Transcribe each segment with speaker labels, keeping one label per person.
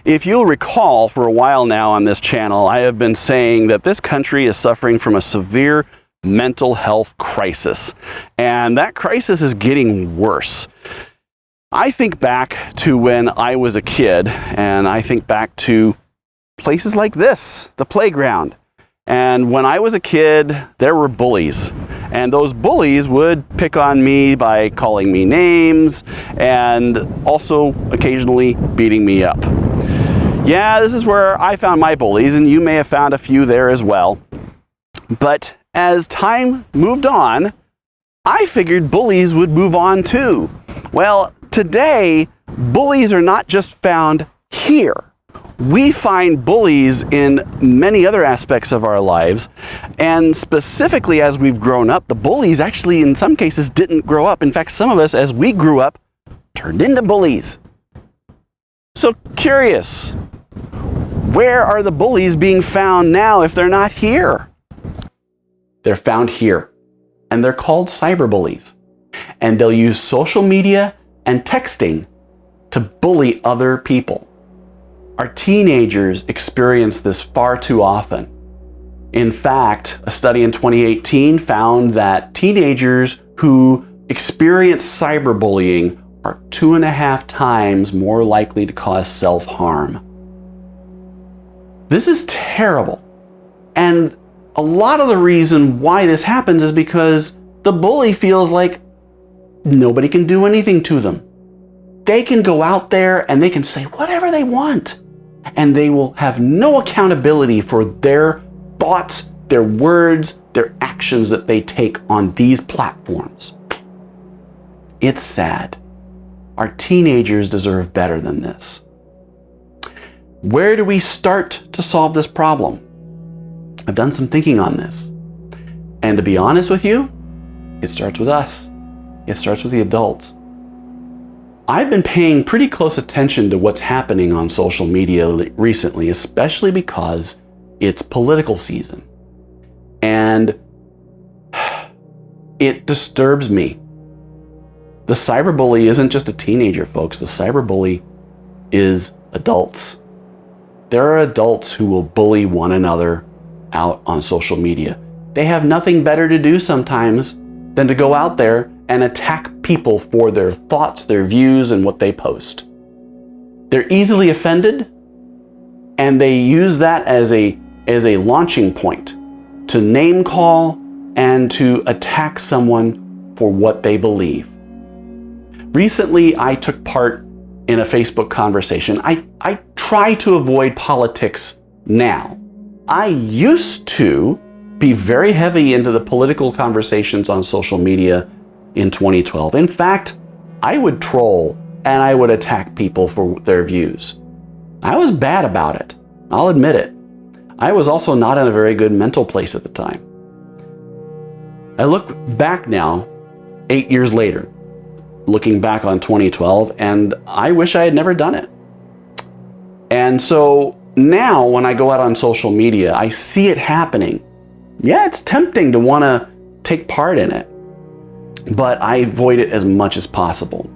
Speaker 1: If you'll recall, for a while now on this channel, I have been saying that this country is suffering from a severe mental health crisis, and that crisis is getting worse. I think back to when I was a kid, and I think back to places like this, the playground. And when I was a kid, there were bullies. And those bullies would pick on me by calling me names and also occasionally beating me up. Yeah, this is where I found my bullies, and you may have found a few there as well. But as time moved on, I figured bullies would move on too. Well, today, bullies are not just found here. We find bullies in many other aspects of our lives, and specifically as we've grown up, the bullies actually in some cases didn't grow up. In fact, some of us, as we grew up, turned into bullies. So curious, where are the bullies being found now if they're not here? They're found here, and they're called cyberbullies, and they'll use social media and texting to bully other people. Our teenagers experience this far too often. In fact, a study in 2018 found that teenagers who experience cyberbullying are 2.5 times more likely to cause self-harm. This is terrible. And a lot of the reason why this happens is because the bully feels like nobody can do anything to them. They can go out there and they can say whatever they want, and they will have no accountability for their thoughts, their words, their actions that they take on these platforms. It's sad. Our teenagers deserve better than this. Where do we start to solve this problem? I've done some thinking on this. And to be honest with you, it starts with us. It starts with the adults. I've been paying pretty close attention to what's happening on social media recently, especially because it's political season. And it disturbs me. The cyberbully isn't just a teenager, folks. The cyberbully is adults. There are adults who will bully one another out on social media. They have nothing better to do sometimes than to go out there and attack people for their thoughts, their views, and what they post. They're easily offended, and they use that as a launching point to name call and to attack someone for what they believe. Recently, I took part in a Facebook conversation. I try to avoid politics now. I used to be very heavy into the political conversations on social media in 2012. In fact, I would troll and I would attack people for their views. I was bad about it. I'll admit it. I was also not in a very good mental place at the time. I look back now, 8 years later, looking back on 2012, and I wish I had never done it. And so now when I go out on social media, I see it happening. Yeah, it's tempting to want to take part in it, but I avoid it as much as possible.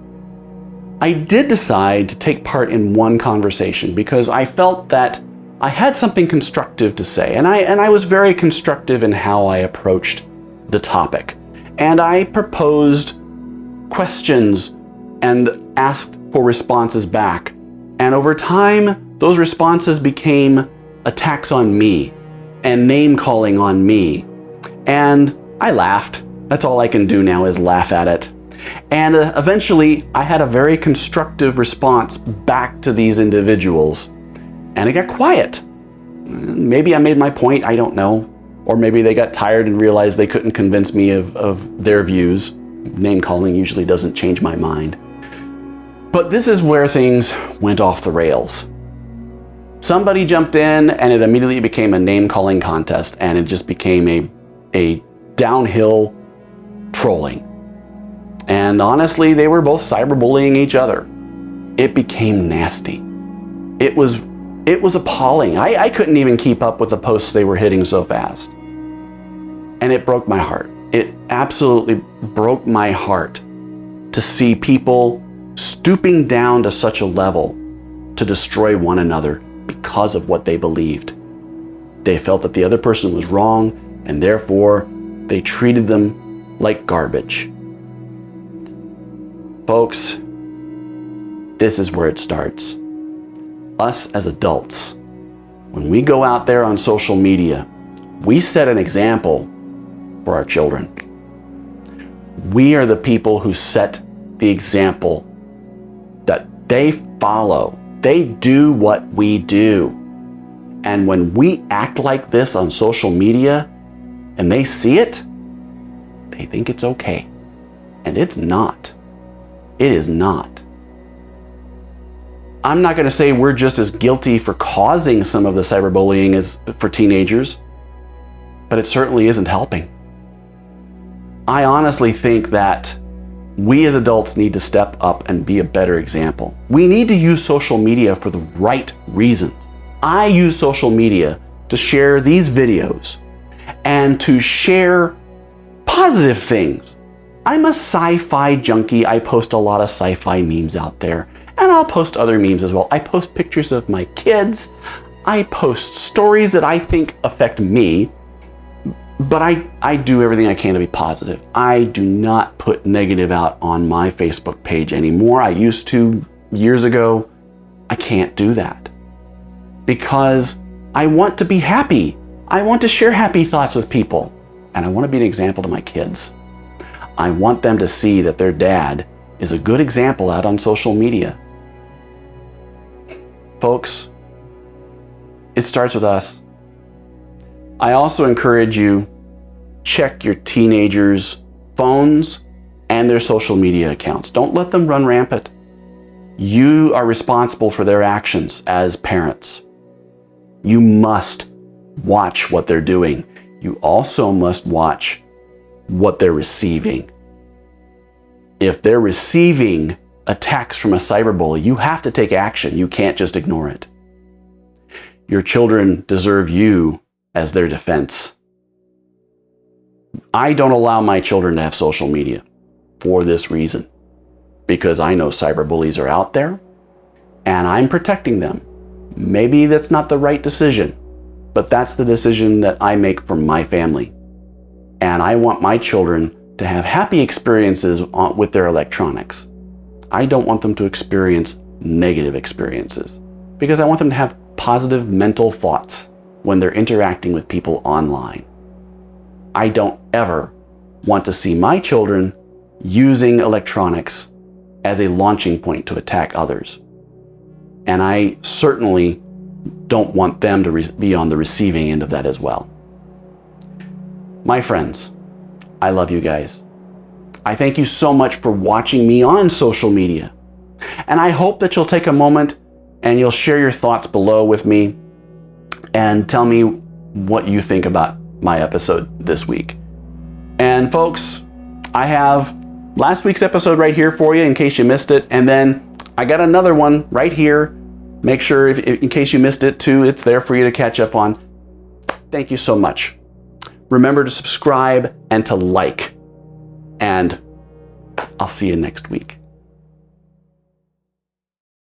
Speaker 1: I did decide to take part in one conversation because I felt that I had something constructive to say, and I was very constructive in how I approached the topic. And I proposed questions and asked for responses back. And over time, those responses became attacks on me and name calling on me. And I laughed. That's all I can do now is laugh at it. And eventually, I had a very constructive response back to these individuals. And it got quiet. Maybe I made my point, I don't know. Or maybe they got tired and realized they couldn't convince me of their views. Name calling usually doesn't change my mind. But this is where things went off the rails. Somebody jumped in and it immediately became a name calling contest, and it just became a downhill trolling. And honestly, they were both cyberbullying each other. It became nasty. It was appalling. I couldn't even keep up with the posts they were hitting so fast. And it broke my heart. It absolutely broke my heart to see people stooping down to such a level to destroy one another because of what they believed. They felt that the other person was wrong, and therefore they treated them like garbage. Folks, this is where it starts. Us as adults, when we go out there on social media, we set an example for our children. We are the people who set the example that they follow. They do what we do. And when we act like this on social media and they see it, they think it's okay. And it's not. It is not. I'm not going to say we're just as guilty for causing some of the cyberbullying as for teenagers, but it certainly isn't helping. I honestly think that we as adults need to step up and be a better example. We need to use social media for the right reasons. I use social media to share these videos and to share positive things. I'm a sci-fi junkie. I post a lot of sci-fi memes out there, and I'll post other memes as well. I post pictures of my kids. I post stories that I think affect me, but I do everything I can to be positive. I do not put negative out on my Facebook page anymore. I used to years ago. I can't do that because I want to be happy. I want to share happy thoughts with people, and I want to be an example to my kids. I want them to see that their dad is a good example out on social media. Folks, it starts with us. I also encourage you, check your teenagers' phones and their social media accounts. Don't let them run rampant. You are responsible for their actions as parents. You must watch what they're doing. You also must watch what they're receiving. If they're receiving attacks from a cyberbully, you have to take action. You can't just ignore it. Your children deserve you as their defense. I don't allow my children to have social media for this reason, because I know cyberbullies are out there and I'm protecting them. Maybe that's not the right decision, but that's the decision that I make for my family. And I want my children to have happy experiences with their electronics. I don't want them to experience negative experiences, because I want them to have positive mental thoughts when they're interacting with people online. I don't ever want to see my children using electronics as a launching point to attack others. And I certainly don't want them to be on the receiving end of that as well. My friends, I love you guys. I thank you so much for watching me on social media. And I hope that you'll take a moment and you'll share your thoughts below with me and tell me what you think about my episode this week. And folks, I have last week's episode right here for you in case you missed it. And then I got another one right here. Make sure in case you missed it too, it's there for you to catch up on. Thank you so much. Remember to subscribe and to like. And I'll see you next week.